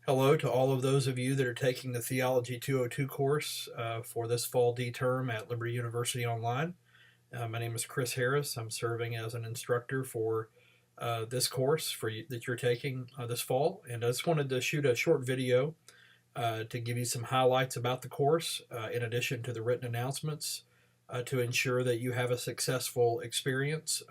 Hello to all of those of you that are taking the Theology 202 course for this fall D term at Liberty University Online. My name is Chris Harris. I'm serving as an instructor for this course that you're taking this fall. And I just wanted to shoot a short video to give you some highlights about the course, in addition to the written announcements, to ensure that you have a successful experience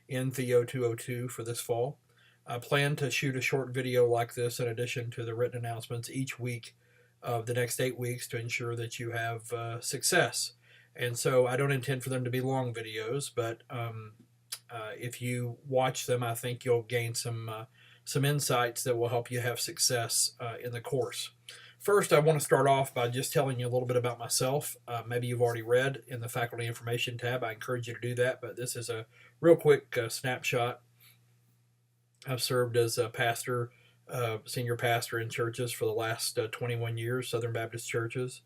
in Theo 202 for this fall. I plan to shoot a short video like this in addition to the written announcements each week of the next 8 weeks to ensure that you have success. And so I don't intend for them to be long videos, but if you watch them, I think you'll gain some insights that will help you have success in the course. First, I want to start off by just telling you a little bit about myself. Maybe you've already read in the Faculty Information tab. I encourage you to do that, but this is a real quick snapshot. I've served as a pastor, senior pastor in churches for the last 21 years, Southern Baptist churches.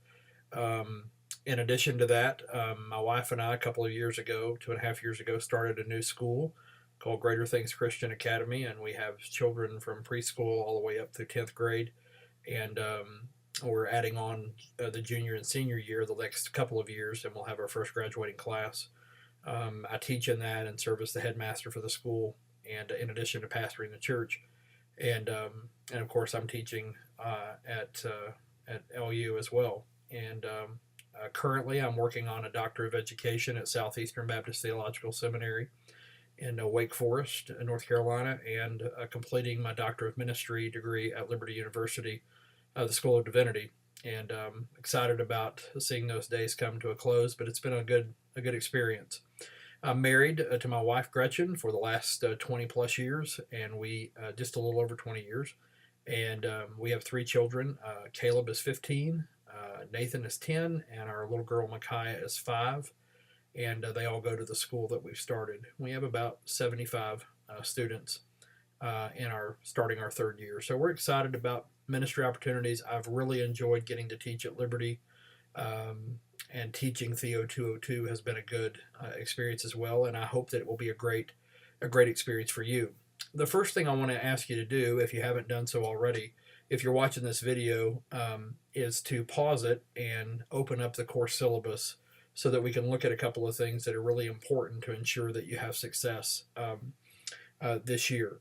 In addition to that, my wife and I, a couple of years ago, 2.5 years ago, started a new school called Greater Things Christian Academy, and we have children from preschool all the way up through 10th grade. And we're adding on the junior and senior year the next couple of years, and we'll have our first graduating class. I teach in that and serve as the headmaster for the school, and in addition to pastoring the church, and of course I'm teaching at LU as well. And currently I'm working on a Doctor of Education at Southeastern Baptist Theological Seminary in Wake Forest, North Carolina, and completing my Doctor of Ministry degree at Liberty University, the School of Divinity. And excited about seeing those days come to a close, but it's been a good experience. I'm married to my wife Gretchen for the last 20 plus years, and we just a little over 20 years. And we have three children. Caleb is 15, Nathan is 10, and our little girl Micaiah is 5. And they all go to the school that we've started. We have about 75 students in starting our third year. So we're excited about ministry opportunities. I've really enjoyed getting to teach at Liberty. And teaching Theo 202 has been a good experience as well, and I hope that it will be a great experience for you. The first thing I want to ask you to do, if you haven't done so already, if you're watching this video, is to pause it and open up the course syllabus so that we can look at a couple of things that are really important to ensure that you have success this year.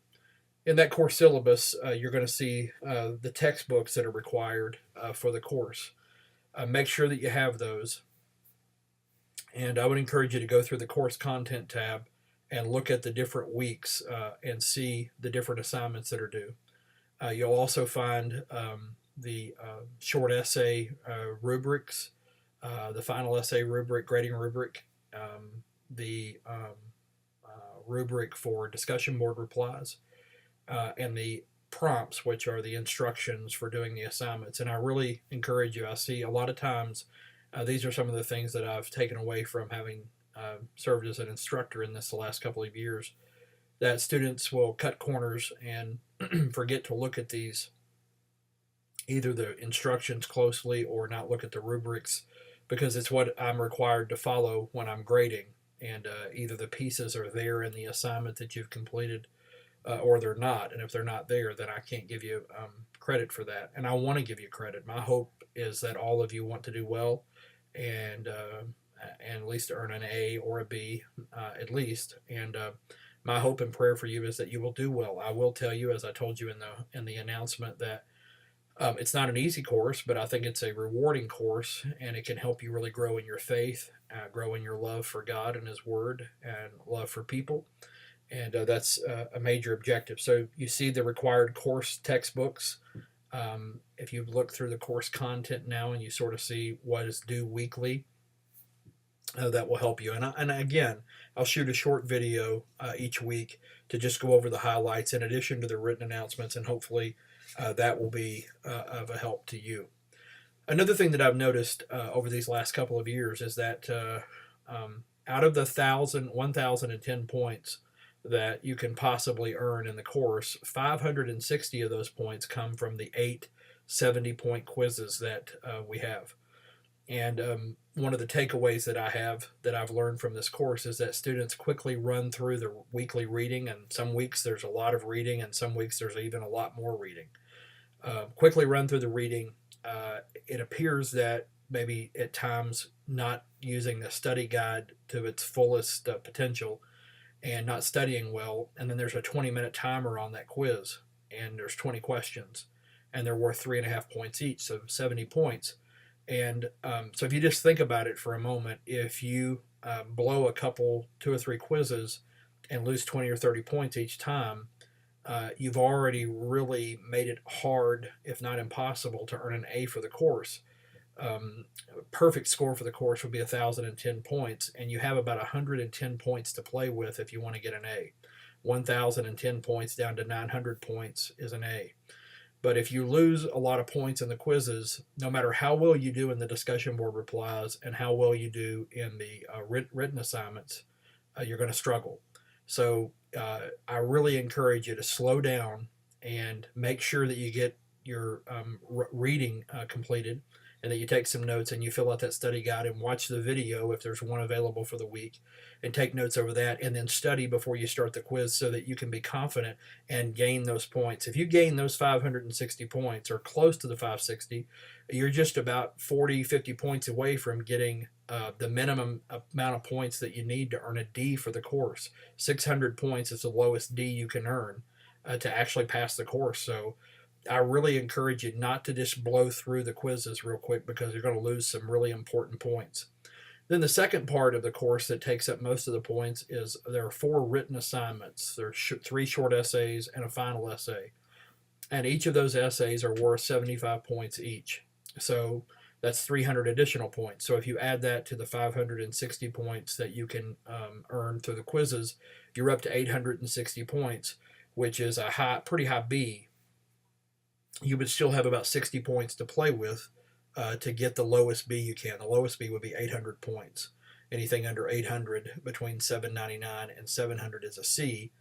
In that course syllabus, you're going to see the textbooks that are required for the course. Make sure that you have those. And I would encourage you to go through the course content tab and look at the different weeks and see the different assignments that are due. You'll also find the short essay rubrics, the final essay rubric, grading rubric, the rubric for discussion board replies, and the prompts, which are the instructions for doing the assignments. And I really encourage you. I see a lot of times these are some of the things that I've taken away from having served as an instructor in this the last couple of years, that students will cut corners and forget to look at these, either the instructions closely or not look at the rubrics, because it's what I'm required to follow when I'm grading. And either the pieces are there in the assignment that you've completed, or they're not. And if they're not there, then I can't give you credit for that. And I want to give you credit. My hope is that all of you want to do well, and at least earn an A or a B, at least. And my hope and prayer for you is that you will do well. I will tell you, as I told you in the announcement, that it's not an easy course, but I think it's a rewarding course, and it can help you really grow in your faith, grow in your love for God and His Word, and love for people. And that's a major objective. So you see the required course textbooks. If you look through the course content now and you sort of see what is due weekly, that will help you. And again, I'll shoot a short video each week to just go over the highlights in addition to the written announcements, and hopefully that will be of a help to you. Another thing that I've noticed over these last couple of years is that out of the 1,010 points that you can possibly earn in the course, 560 of those points come from the 8 70-point quizzes that we have. And one of the takeaways that I've learned from this course is that students quickly run through the weekly reading, and some weeks there's a lot of reading, and some weeks there's even a lot more reading. Quickly run through the reading. It appears that maybe at times not using the study guide to its fullest potential and not studying well. And then there's a 20-minute timer on that quiz, and there's 20 questions, and they're worth 3.5 points each, so 70 points. And so if you just think about it for a moment, if you blow a couple, 2 or 3 quizzes and lose 20 or 30 points each time, you've already really made it hard, if not impossible, to earn an A for the course. Perfect score for the course would be 1,010 points, and you have about 110 points to play with if you want to get an A. 1,010 points down to 900 points is an A. But if you lose a lot of points in the quizzes, no matter how well you do in the discussion board replies and how well you do in the written assignments, you're going to struggle. So I really encourage you to slow down and make sure that you get your reading completed, and that you take some notes and you fill out that study guide and watch the video if there's one available for the week, and take notes over that, and then study before you start the quiz so that you can be confident and gain those points. If you gain those 560 points or close to the 560, you're just about 40, 50 points away from getting the minimum amount of points that you need to earn a D for the course. 600 points is the lowest D you can earn to actually pass the course. So I really encourage you not to just blow through the quizzes real quick, because you're going to lose some really important points. Then the second part of the course that takes up most of the points is there are 4 written assignments. There are 3 short essays and a final essay. And each of those essays are worth 75 points each. So that's 300 additional points. So if you add that to the 560 points that you can earn through the quizzes, you're up to 860 points, which is a pretty high B. You would still have about 60 points to play with to get the lowest B you can. The lowest B would be 800 points. Anything under 800, between 799 and 700, is a C.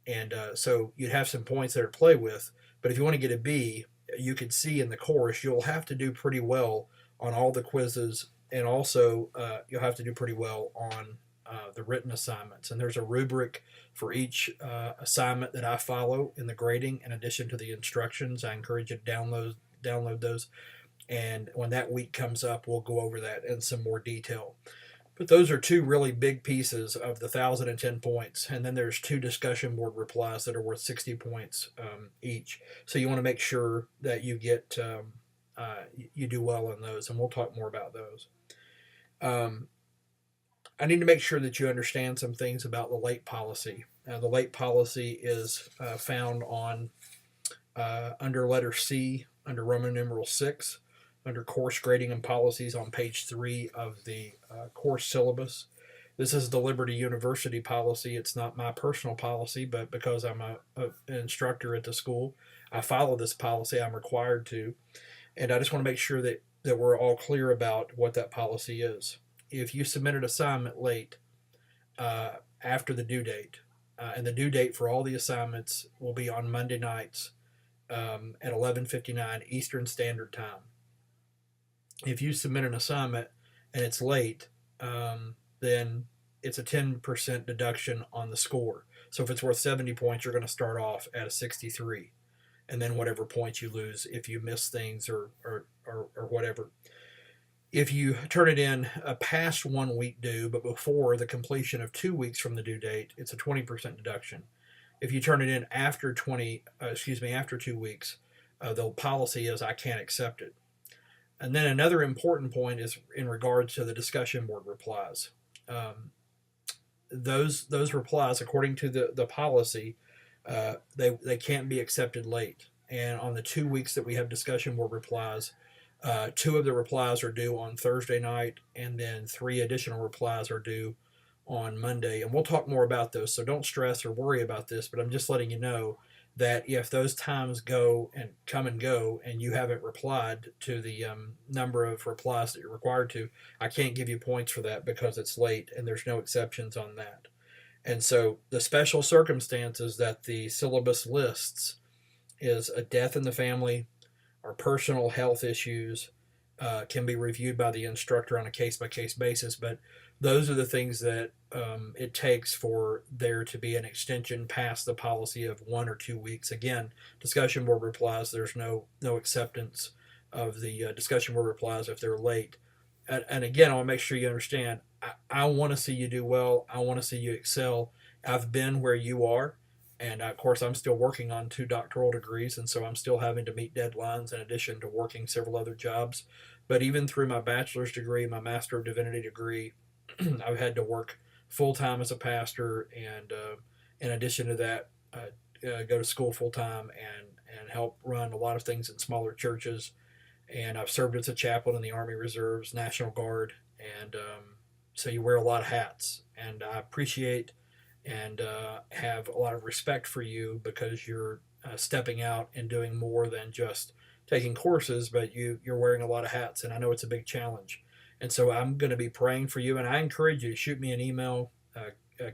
And so you'd have some points there to play with. But if you want to get a B, you could see in the course you'll have to do pretty well on all the quizzes, and also you'll have to do pretty well on the written assignments. And there's a rubric for each assignment that I follow in the grading, in addition to the instructions. I encourage you to download those. And when that week comes up, we'll go over that in some more detail. But those are 2 really big pieces of the 1,010 points. And then there's 2 discussion board replies that are worth 60 points each. So you want to make sure that you get you do well on those, and we'll talk more about those. I need to make sure that you understand some things about the late policy. The late policy is found on under letter C, under Roman numeral 6, under course grading and policies on page 3 of the course syllabus. This is the Liberty University policy. It's not my personal policy, but because I'm an instructor at the school, I follow this policy. I'm required to. And I just want to make sure that we're all clear about what that policy is. If you submit an assignment late after the due date, and the due date for all the assignments will be on Monday nights at 11:59 Eastern Standard Time. If you submit an assignment and it's late, then it's a 10% deduction on the score. So if it's worth 70 points, you're going to start off at a 63, and then whatever points you lose if you miss things or whatever. If you turn it in past 1 week due, but before the completion of 2 weeks from the due date, it's a 20% deduction. If you turn it in after 2 weeks, the policy is I can't accept it. And then another important point is in regards to the discussion board replies. Those replies, according to the policy, they can't be accepted late. And on the 2 weeks that we have discussion board replies, 2 of the replies are due on Thursday night, and then 3 additional replies are due on Monday. And we'll talk more about those, so don't stress or worry about this, but I'm just letting you know that if those times come and go and you haven't replied to the number of replies that you're required to, I can't give you points for that because it's late, and there's no exceptions on that. And so the special circumstances that the syllabus lists is a death in the family, or personal health issues, can be reviewed by the instructor on a case-by-case basis, but those are the things that it takes for there to be an extension past the policy of 1 or 2 weeks. Again, discussion board replies, there's no acceptance of the discussion board replies if they're late. And again, I want to make sure you understand, I want to see you do well. I want to see you excel. I've been where you are. And of course, I'm still working on 2 doctoral degrees, and so I'm still having to meet deadlines in addition to working several other jobs. But even through my bachelor's degree, my Master of Divinity degree, I've had to work full time as a pastor, and in addition to that, go to school full time and help run a lot of things in smaller churches. And I've served as a chaplain in the Army Reserves, National Guard, and so you wear a lot of hats. And I appreciate and have a lot of respect for you because you're stepping out and doing more than just taking courses, but you're wearing a lot of hats, and I know it's a big challenge. And so I'm going to be praying for you, and I encourage you to shoot me an email,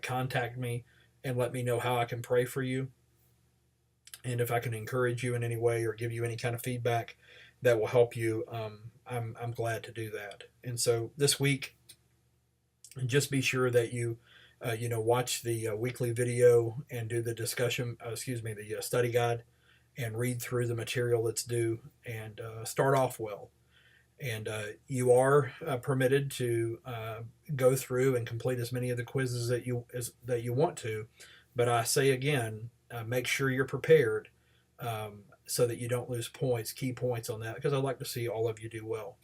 contact me, and let me know how I can pray for you, and if I can encourage you in any way or give you any kind of feedback that will help you. I'm glad to do that. And so this week, just be sure that you watch the weekly video and do the discussion, the study guide, and read through the material that's due, and start off well. And you are permitted to go through and complete as many of the quizzes that you want to. But I say again, make sure you're prepared so that you don't lose key points on that, because I'd like to see all of you do well.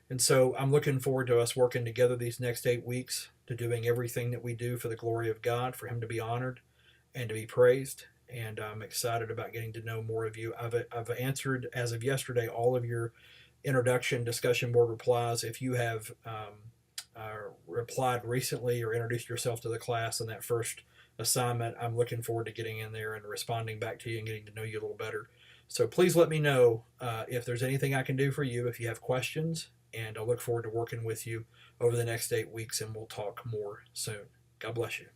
And so I'm looking forward to us working together these next 8 weeks to doing everything that we do for the glory of God, for Him to be honored and to be praised. And I'm excited about getting to know more of you. I've answered, as of yesterday, all of your introduction discussion board replies. If you have replied recently or introduced yourself to the class in that first assignment, I'm looking forward to getting in there and responding back to you and getting to know you a little better. So please let me know if there's anything I can do for you, if you have questions, and I look forward to working with you over the next 8 weeks, and we'll talk more soon. God bless you.